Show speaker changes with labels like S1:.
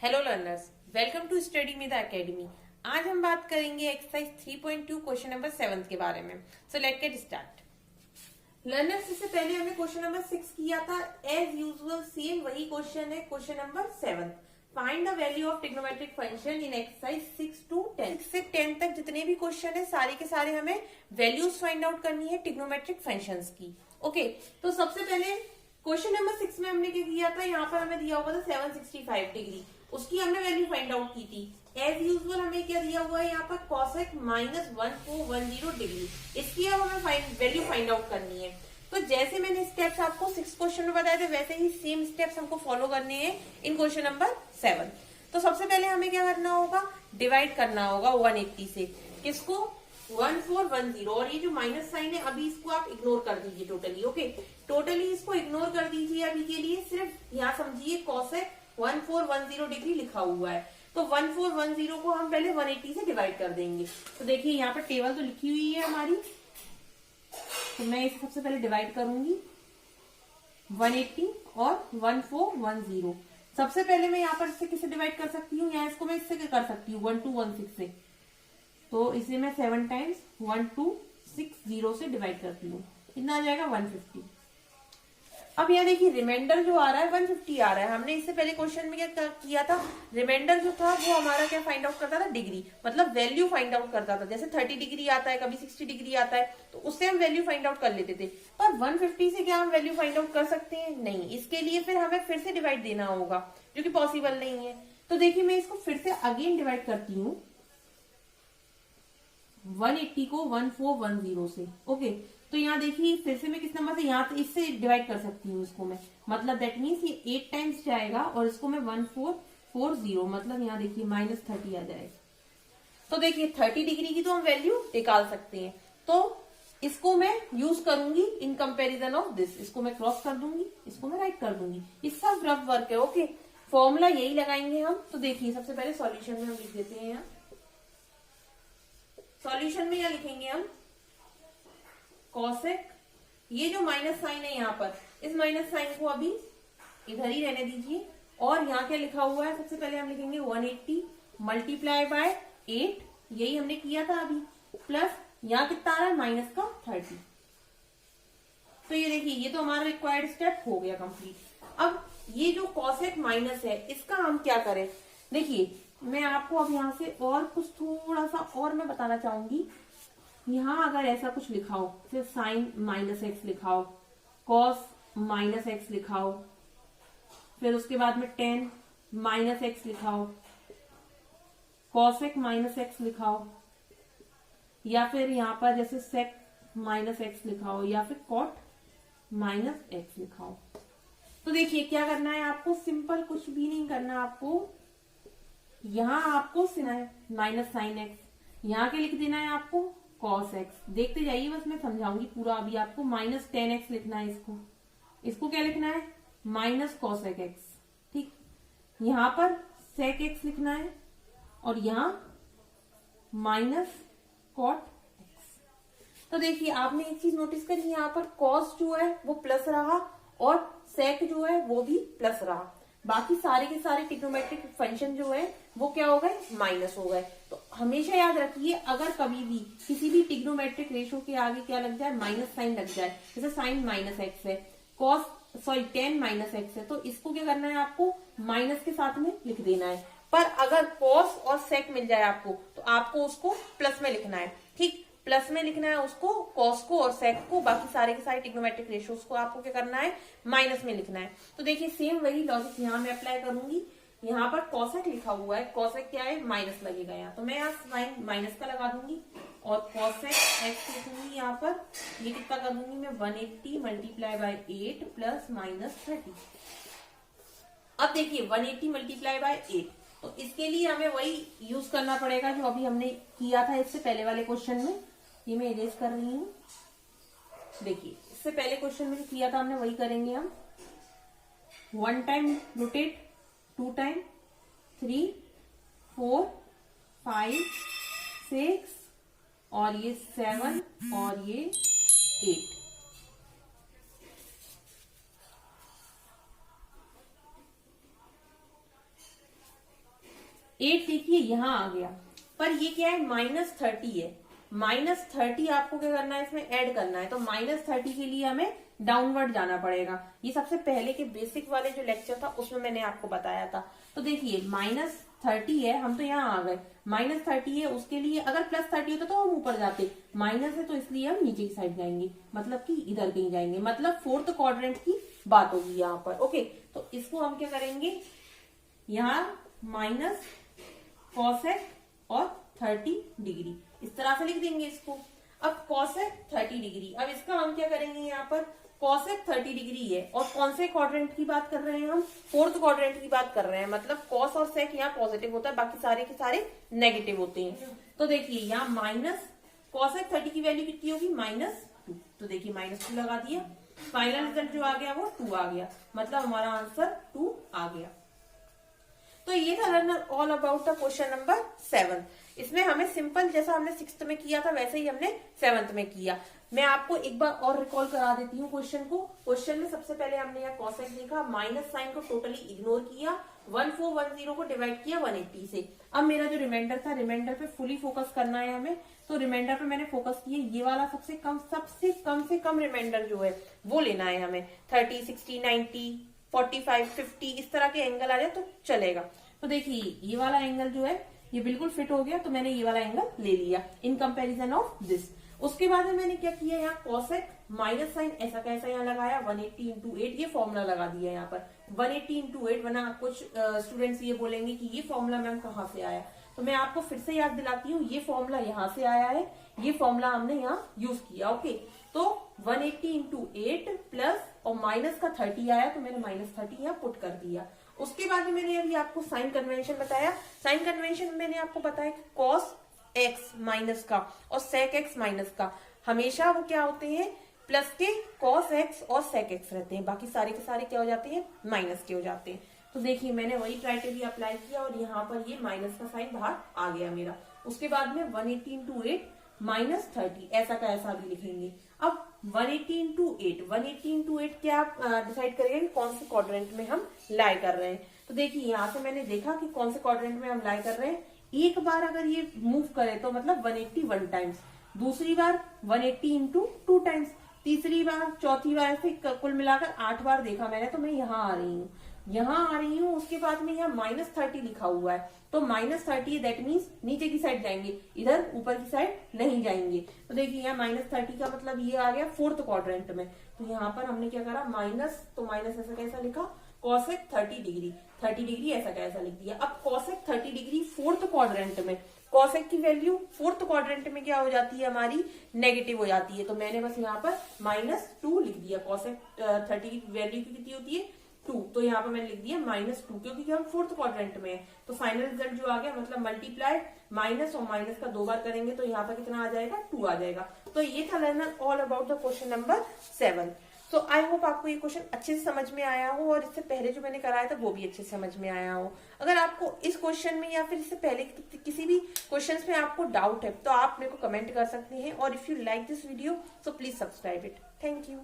S1: Hello learners, welcome to study with academy. आज हम बात करेंगे एक्सरसाइज 3.2 क्वेश्चन नंबर 7 के बारे में। So let get start. Learners, इससे पहले हमने क्वेश्चन नंबर 6 किया था। एज यूजुअल सेम वही क्वेश्चन है, question number 7। Find the value of trigonometric function in exercise 6 to 10। 6 से 10 तक जितने भी क्वेश्चन है सारे के सारे हमें वैल्यूज फाइंड आउट करनी है ट्रिग्नोमेट्रिक फंक्शंस की। ओके, तो सबसे पहले क्वेश्चन नंबर 6 में हमने क्या किया था, यहाँ पर हमें दिया हुआ था 765 डिग्री, उसकी हमने वैल्यू फाइंड आउट की थी। एज यूजुअल हमें क्या दिया हुआ है यहाँ पर कॉसेक -1410 डिग्री, इसकी अब हमें वैल्यू फाइंड आउट करनी है। तो जैसे मैंने स्टेप्स आपको 6 क्वेश्चन में बताए थे वैसे ही सेम स्टेप्स हमको फॉलो करने हैं इन क्वेश्चन नंबर 7। तो सबसे पहले हमें क्या करना होगा, डिवाइड करना होगा 180 से। किसको? 1410। और ये जो माइनस साइन है अभी इसको आप इग्नोर कर दीजिए टोटली। ओके, टोटली इसको इग्नोर कर दीजिए अभी के लिए। सिर्फ यहाँ समझिए कॉसेक 1410 डिग्री लिखा हुआ है, तो 1410 को हम पहले 180 से डिवाइड कर देंगे। तो देखिए यहाँ पर टेबल तो लिखी हुई है हमारी, तो मैं इसे सबसे पहले डिवाइड करूंगी 180 और 1410। सबसे पहले मैं यहाँ पर इससे किसे डिवाइड कर सकती हूँ, या इसको मैं इससे कर सकती हूँ 1216 से। तो इसे मैं 7 टाइम्स 1260 से डिवाइड करती हूँ, कितना आ जाएगा 150। अब यहाँ देखिए रिमाइंडर जो आ रहा है 150 आ रहा है। हमने इससे पहले क्वेश्चन में क्या किया था, रिमाइंडर जो था वो हमारा क्या फाइंड आउट करता था, डिग्री, मतलब वैल्यू फाइंड आउट करता था। जैसे 30 डिग्री आता है, कभी 60 डिग्री आता है, तो उससे हम वैल्यू फाइंड आउट कर लेते थे। पर 150 से क्या हम वैल्यू फाइंड आउट कर सकते हैं? नहीं, इसके लिए फिर हमें फिर से डिवाइड देना होगा, जो कि पॉसिबल नहीं है। तो देखिए मैं इसको फिर से अगेन डिवाइड करती हूँ 180 को 1410 से। ओके, तो यहाँ देखिए फिर से मैं किस नंबर से, यहाँ इससे डिवाइड कर सकती हूँ इसको मैं, मतलब दैट मीन्स ये 8 टाइम्स जाएगा और इसको मैं 1440, मतलब यहाँ देखिए -30 आ जाएगा। तो देखिए 30 डिग्री की तो हम वैल्यू निकाल सकते हैं। तो इसको मैं यूज करूंगी इन कंपेरिजन ऑफ दिस, इसको मैं क्रॉस कर दूंगी, इसको मैं राइट कर दूंगी। ये सब रफ वर्क है। ओके, फॉर्मूला यही लगाएंगे हम। तो देखिए सबसे पहले सॉल्यूशन में हम लिख देते हैं, यहाँ सॉल्यूशन में क्या लिखेंगे हम, कॉसेक, ये जो माइनस साइन है यहाँ पर, इस माइनस साइन को अभी इधर ही रहने दीजिए। और यहाँ क्या लिखा हुआ है, सबसे पहले हम लिखेंगे 180 मल्टीप्लाई बाय 8, यही हमने किया था अभी, प्लस यहाँ कितना आ रहा है -30। तो ये देखिए ये तो हमारा रिक्वायर्ड स्टेप हो गया कंप्लीट। अब ये जो कॉसेक माइनस है इसका हम क्या करें, देखिए मैं आपको अब यहाँ से और कुछ थोड़ा सा और मैं बताना चाहूंगी। यहाँ अगर ऐसा कुछ लिखा हो, फिर साइन -x लिखा हो, कॉस -x लिखा हो, फिर उसके बाद में टेन -x लिखा हो, कॉसेक -x लिखा हो, या फिर यहाँ पर जैसे सेक -x लिखा हो, या फिर कॉट -x लिखा हो। तो देखिए क्या करना है आपको, सिंपल कुछ भी नहीं करना आपको। यहाँ आपको माइनस साइन एक्स, यहाँ के लिख देना है आपको कॉस एक्स। देखते जाइए, बस मैं समझाऊंगी पूरा। अभी आपको -10x लिखना है, इसको क्या लिखना है, माइनस कॉसेक एक्स। ठीक, यहाँ पर सेक एक्स लिखना है और यहाँ माइनस कॉट एक्स। तो देखिए आपने एक चीज नोटिस करी, यहाँ पर कॉस जो है वो प्लस रहा और सेक जो है वो भी प्लस रहा। बाकी सारे के सारे ट्रिग्नोमेट्रिक फंक्शन जो है वो क्या हो गए, माइनस हो गए। तो हमेशा याद रखिए, अगर कभी भी किसी भी ट्रिग्नोमेट्रिक रेशो के आगे क्या लग जाए, माइनस साइन लग जाए, जैसे साइन -x है, tan -x है, तो इसको क्या करना है आपको, माइनस के साथ में लिख देना है। पर अगर कॉस और सेक मिल जाए आपको, तो आपको उसको प्लस में लिखना है। ठीक, प्लस में लिखना है उसको, कॉस को और सेक को। बाकी सारे के सारे ट्रिग्नोमेट्रिक रेशियोज को आपको क्या करना है, माइनस में लिखना है। तो देखिए सेम वही लॉजिक यहाँ मैं अप्लाई करूंगी। यहाँ पर कॉसेक लिखा हुआ है, कॉसेक क्या है, माइनस लगेगा यहाँ, तो मैं यहाँ साइन माइनस का लगा दूंगी और कॉसेक एक्स लिखूंगी यहाँ पर। ये कितना कर दूंगी मैं, 180 मल्टीप्लाई बाय 8 प्लस -30। अब देखिए 180 मल्टीप्लाई बाय 8, तो इसके लिए हमें वही यूज करना पड़ेगा जो अभी हमने किया था इससे पहले वाले क्वेश्चन में। ये मैं इरेज कर रही हूँ। देखिए इससे पहले क्वेश्चन में जो किया था हमने वही करेंगे हम। 1 टाइम रोटेट, 2 टाइम, 3, 4, 5, 6 और ये 7 और ये 8। 8 देखिए यहाँ आ गया, पर ये क्या है, -30 है। -30 आपको क्या करना है, इसमें ऐड करना है। तो -30 के लिए हमें डाउनवर्ड जाना पड़ेगा। ये सबसे पहले के बेसिक वाले जो लेक्चर था उसमें मैंने आपको बताया था। तो देखिए -30 है, हम तो यहाँ आ गए, -30 है, उसके लिए अगर +30 होता तो हम ऊपर जाते, माइनस है तो इसलिए हम नीचे की साइड जाएंगे, मतलब कि इधर कहीं जाएंगे, मतलब फोर्थ क्वाड्रेंट की बात होगी यहाँ पर। ओके, तो इसको हम क्या करेंगे, यहाँ माइनस कॉसेक और 30 डिग्री इस तरह से लिख देंगे इसको। अब कॉसेक 30 डिग्री, अब इसका हम क्या करेंगे, यहाँ पर कॉसेक 30 डिग्री है और कौन से क्वाड्रेंट की बात कर रहे हैं हम, फोर्थ क्वाड्रेंट की बात कर रहे हैं, मतलब कॉस और सेक यहाँ पॉजिटिव होता है, बाकी सारे के सारे नेगेटिव होते हैं। तो देखिए यहाँ माइनस कॉसेक 30 की वैल्यू कितनी होगी, -2। तो देखिए -2 लगा दिया, फाइनल रिजल्ट जो आ गया वो 2 आ गया, मतलब हमारा आंसर 2 आ गया। तो ये था learner all about the question number 7। इसमें हमें सिंपल जैसा हमने 6th में किया था वैसे ही हमने 7th में किया। मैं आपको एक बार और रिकॉल करा देती हूँ क्वेश्चन को। क्वेश्चन में सबसे पहले हमने यहाँ कॉसेक लिखा, माइनस साइन को टोटली इग्नोर किया, 1410 को डिवाइड किया 180 से। अब मेरा जो रिमाइंडर था, रिमाइंडर पे फुली फोकस करना है हमें, तो रिमाइंडर पे मैंने फोकस किया, ये वाला सबसे कम रिमाइंडर जो है वो लेना है हमें। 30, 60, 90, 45, 50 इस तरह के एंगल आ जाए तो चलेगा। तो देखिए ये वाला एंगल जो है ये बिल्कुल फिट हो गया, तो मैंने ये वाला एंगल ले लिया इन कंपैरिजन ऑफ दिस। उसके बाद में मैंने क्या किया, यहाँ कॉसेक माइनस साइन ऐसा कैसा यहाँ लगाया, 180 इंटू 8 ये फॉर्मूला लगा दिया यहाँ पर 180 इंटू 8, वरना कुछ स्टूडेंट्स ये बोलेंगे कि ये फॉर्मूला मैम कहाँ से आया। तो मैं आपको फिर से याद दिलाती हूँ, ये फॉर्मूला यहाँ से आया है, ये फॉर्मूला हमने यहाँ यूज किया। ओके, तो 180 इंटू 8 प्लस और माइनस का 30 आया, तो मैंने -30 यहाँ पुट कर दिया। उसके बाद में मैंने अभी आपको साइन कन्वेंशन बताया। साइन कन्वेंशन में मैंने आपको बताया कि कॉस एक्स माइनस का और सेक एक्स माइनस का हमेशा वो क्या होते हैं, प्लस के कॉस एक्स और सेक एक्स रहते हैं, बाकी सारे के सारे क्या हो जाते हैं, माइनस के हो जाते हैं। तो देखिए मैंने वही क्राइटेरिया अप्लाई किया और यहाँ पर ये माइनस का साइन बाहर आ गया मेरा। उसके बाद में 180 इंटू 8 -30 ऐसा का ऐसा भी लिखेंगे। अब 180 इंटू 8 क्या आप डिसाइड करेंगे कि कौन से क्वाड्रेंट में हम लाई कर रहे हैं। तो देखिए यहाँ से मैंने देखा कि कौन से क्वाड्रेंट में हम लाई कर रहे हैं। एक बार अगर ये मूव करे तो मतलब 180 1 टाइम्स, दूसरी बार 180 इंटू 2 टाइम्स, तीसरी बार, चौथी बार, ऐसे कुल मिलाकर 8 बार देखा मैंने। तो मैं यहाँ आ रही हूँ, उसके बाद में यहाँ -30 लिखा हुआ है, तो -30 दैट मीन्स नीचे की साइड जाएंगे, इधर ऊपर की साइड नहीं जाएंगे। तो देखिए यहाँ -30 का मतलब ये आ गया फोर्थ क्वाड्रेंट में। तो यहाँ पर हमने क्या करा, माइनस, तो माइनस ऐसा कैसा लिखा, कॉसेक 30 डिग्री ऐसा कैसा लिख दिया। अब कॉसेक 30 डिग्री फोर्थ क्वाड्रेंट में, कॉसेक की वैल्यू फोर्थ क्वाड्रेंट में क्या हो जाती है, हमारी नेगेटिव हो जाती है। तो मैंने बस यहाँ पर -2 लिख दिया। कॉसेक 30 की वैल्यू कितनी होती है, 2, तो यहाँ पर मैंने लिख दिया -2, क्योंकि हम फोर्थ क्वाड्रेंट में है। तो फाइनल रिजल्ट जो आ गया, मतलब मल्टीप्लाई माइनस और माइनस का 2 बार करेंगे तो यहाँ पर कितना आ जाएगा, 2 आ जाएगा। तो ये था learner all about the question number 7। So I hope आपको ये क्वेश्चन अच्छे से समझ में आया हो और इससे पहले जो मैंने कराया था वो भी अच्छे से समझ में आया हो। अगर आपको इस क्वेश्चन में या फिर इससे पहले किसी भी क्वेश्चंस में आपको डाउट है तो आप मेरे को कमेंट कर सकते हैं। और if you like this video so please subscribe it. Thank you.